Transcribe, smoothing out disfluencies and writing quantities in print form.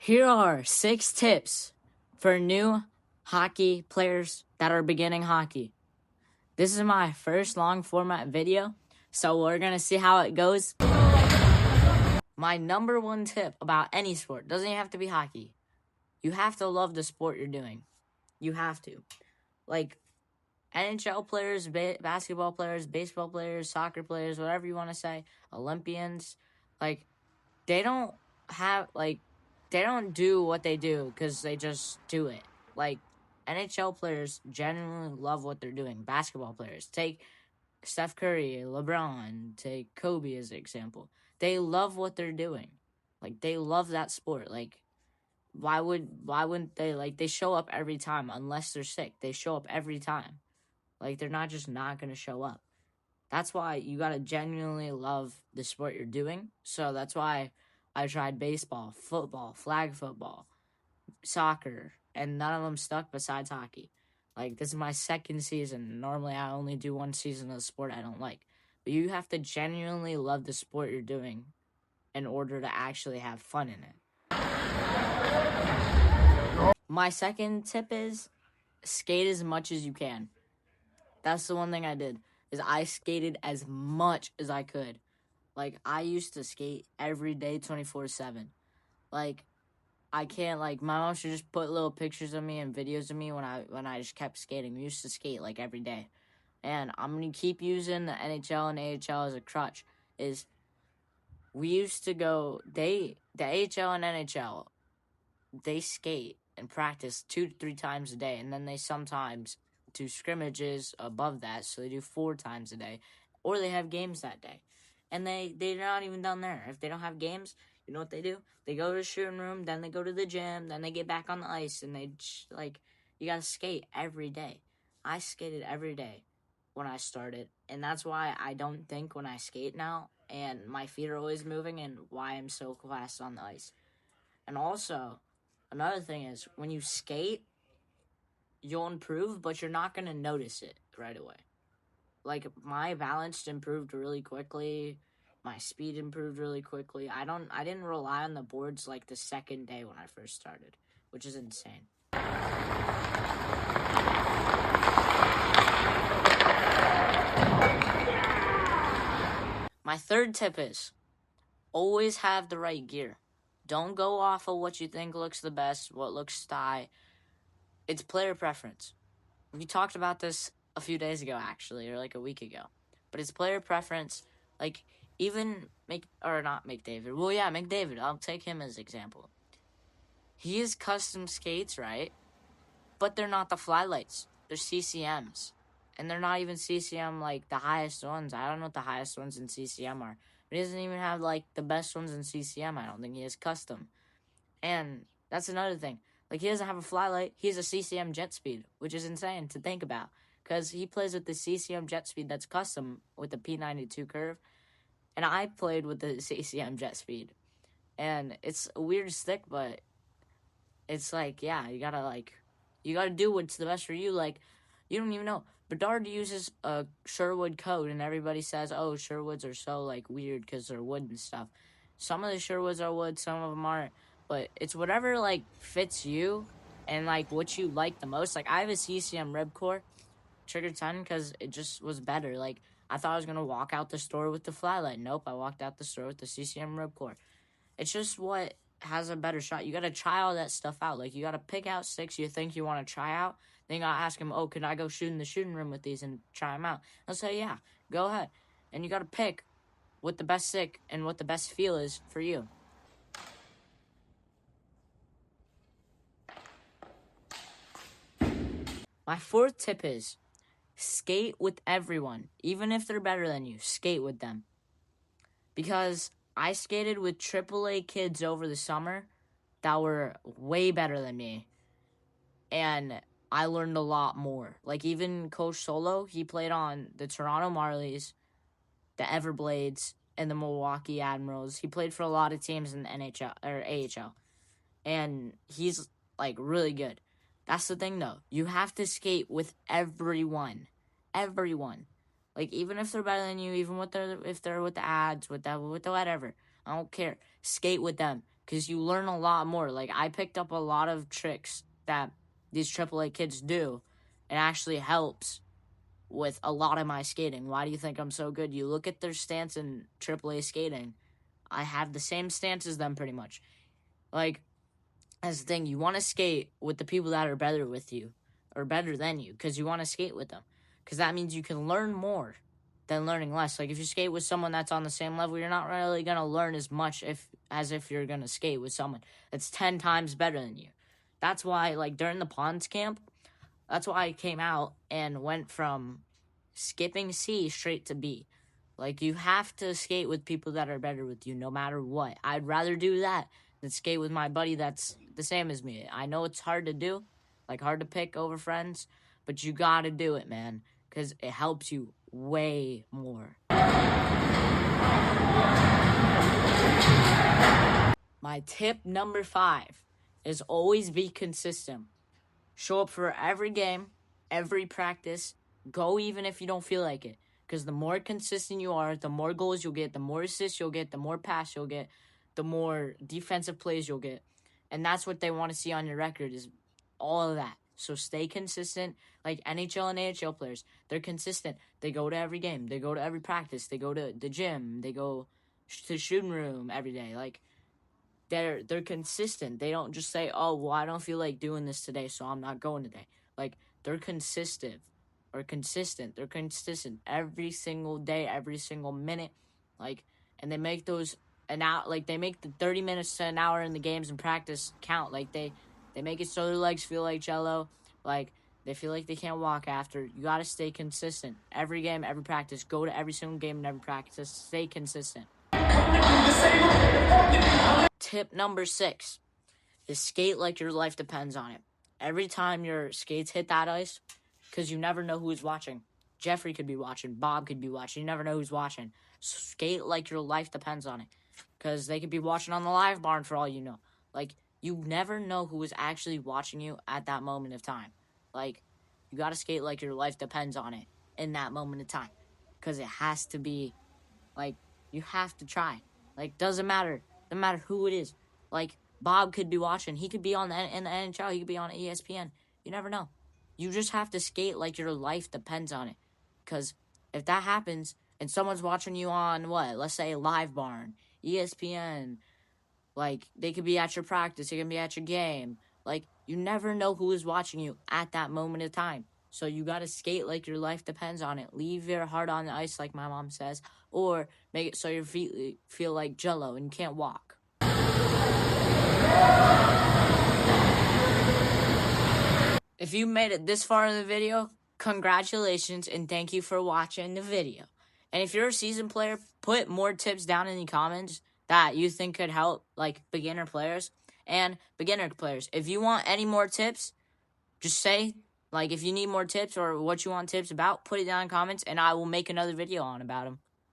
Here are 6 tips for new hockey players that are beginning hockey. This is my first long format video, so we're going to see how it goes. My number one tip about any sport, doesn't even have to be hockey. You have to love the sport you're doing. You have to. Like NHL players, basketball players, baseball players, soccer players, whatever you want to say, Olympians, like they don't they don't do what they do because they just do it. Like NHL players genuinely love what they're doing. Basketball players, take Steph Curry, LeBron, take Kobe as an example. They love what they're doing. Like they love that sport. Like why wouldn't they? Like they show up every time unless they're sick. They show up every time. Like they're not just not going to show up. That's why you got to genuinely love the sport you're doing. So that's why I tried baseball, football, flag football, soccer, and none of them stuck besides hockey. Like, this is my second season. Normally, I only do one season of the sport I don't like. But you have to genuinely love the sport you're doing in order to actually have fun in it. My second tip is skate as much as you can. That's the one thing I did, is I skated as much as I could. Like, I used to skate every day 24/7. Like, I can't, like, my mom should just put little pictures of me and videos of me when I just kept skating. We used to skate, like, every day. And I'm going to keep using the NHL and AHL as a crutch. Is we used to go, the AHL and NHL, they skate and practice 2 to 3 times a day. And then they sometimes do scrimmages above that, so they do 4 times a day. Or they have games that day. And they're not even done there. If they don't have games, you know what they do? They go to the shooting room, then they go to the gym, then they get back on the ice, and you gotta skate every day. I skated every day when I started, and that's why I don't think when I skate now, and my feet are always moving, and why I'm so fast on the ice. And also, another thing is, when you skate, you'll improve, but you're not gonna notice it right away. Like, my balance improved really quickly. My speed improved really quickly. I didn't rely on the boards like the second day when I first started, which is insane. My third tip is always have the right gear. Don't go off of what you think looks the best, what looks style. It's player preference. We talked about this a few days ago, actually, or like a week ago. But it's player preference. Like, even McDavid. Well, yeah, McDavid. I'll take him as example. He has custom skates, right? But they're not the Flylights. They're CCMs. And they're not even CCM, like, the highest ones. I don't know what the highest ones in CCM are. But he doesn't even have, like, the best ones in CCM. I don't think he has custom. And that's another thing. Like, he doesn't have a Flylight. He has a CCM jet speed, which is insane to think about. Because he plays with the CCM jet speed that's custom with the P92 curve. And I played with the CCM jet speed. And it's a weird stick, but it's like, yeah, you gotta do what's the best for you. Like, you don't even know. Bedard uses a Sherwood code, and everybody says, oh, Sherwoods are so, like, weird because they're wood and stuff. Some of the Sherwoods are wood, some of them aren't. But it's whatever, like, fits you and, like, what you like the most. Like, I have a CCM Ribcore Trigger 10 because it just was better. Like, I thought I was going to walk out the store with the Flylight. Nope, I walked out the store with the CCM Ribcore. It's just what has a better shot. You got to try all that stuff out. Like, you got to pick out 6 you think you want to try out. Then you got to ask them, oh, can I go shoot in the shooting room with these and try them out? They'll say, yeah, go ahead. And you got to pick what the best stick and what the best feel is for you. My fourth tip is skate with everyone. Even if they're better than you, skate with them. Because I skated with AAA kids over the summer that were way better than me. And I learned a lot more. Like, even Coach Solo, he played on the Toronto Marlies, the Everblades, and the Milwaukee Admirals. He played for a lot of teams in the NHL or AHL. And he's, like, really good. That's the thing, though. You have to skate with everyone. Everyone. Like, even if they're better than you, even if they're with the ads, with the whatever. I don't care. Skate with them. because you learn a lot more. Like, I picked up a lot of tricks that these AAA kids do. It actually helps with a lot of my skating. Why do you think I'm so good? You look at their stance in AAA skating. I have the same stance as them pretty much. Like, that's the thing. You want to skate with the people that are better with you or better than you because you want to skate with them, because that means you can learn more than learning less. Like, if you skate with someone that's on the same level, you're not really going to learn as much as if you're going to skate with someone that's 10 times better than you. That's why, like, during the Ponds camp, that's why I came out and went from skipping C straight to B. Like, you have to skate with people that are better with you no matter what. I'd rather do that than skate with my buddy that's the same as me. I know it's hard to do, like hard to pick over friends, but you gotta do it, man, because it helps you way more. My tip number 5 is always be consistent. Show up for every game, every practice. Go even if you don't feel like it. Because the more consistent you are, the more goals you'll get, the more assists you'll get, the more passes you'll get, the more defensive plays you'll get. And that's what they want to see on your record, is all of that. So stay consistent. Like NHL and AHL players, they're consistent. They go to every game. They go to every practice. They go to the gym. They go to the shooting room every day. Like, they're consistent. They don't just say, oh, well, I don't feel like doing this today, so I'm not going today. Like, they're consistent. They're consistent every single day, every single minute. Like, and they make those they make the 30 minutes to an hour in the games and practice count. Like, they make it so their legs feel like jello. Like, they feel like they can't walk after. You got to stay consistent. Every game, every practice. Go to every single game and every practice. Stay consistent. Tip number 6 is skate like your life depends on it. Every time your skates hit that ice, because you never know who's watching. Jeffrey could be watching. Bob could be watching. You never know who's watching. So skate like your life depends on it, because they could be watching on the live barn for all you know. Like, you never know who is actually watching you at that moment of time. Like, you got to skate like your life depends on it in that moment of time, because it has to be, like, you have to try. Like, doesn't matter who it is. Like, Bob could be watching. He could be in the NHL. He could be on ESPN. You never know. You just have to skate like your life depends on it. Because if that happens and someone's watching you on, let's say Live Barn, ESPN, like, they could be at your practice, they can be at your game. Like, you never know who is watching you at that moment of time. So you got to skate like your life depends on it. Leave your heart on the ice, like my mom says, or make it so your feet feel like jello and you can't walk. If you made it this far in the video, congratulations and thank you for watching the video. And if you're a seasoned player, put more tips down in the comments that you think could help, like, beginner players and beginner players. If you want any more tips, just say, like, if you need more tips or what you want tips about, put it down in comments and I will make another video about them.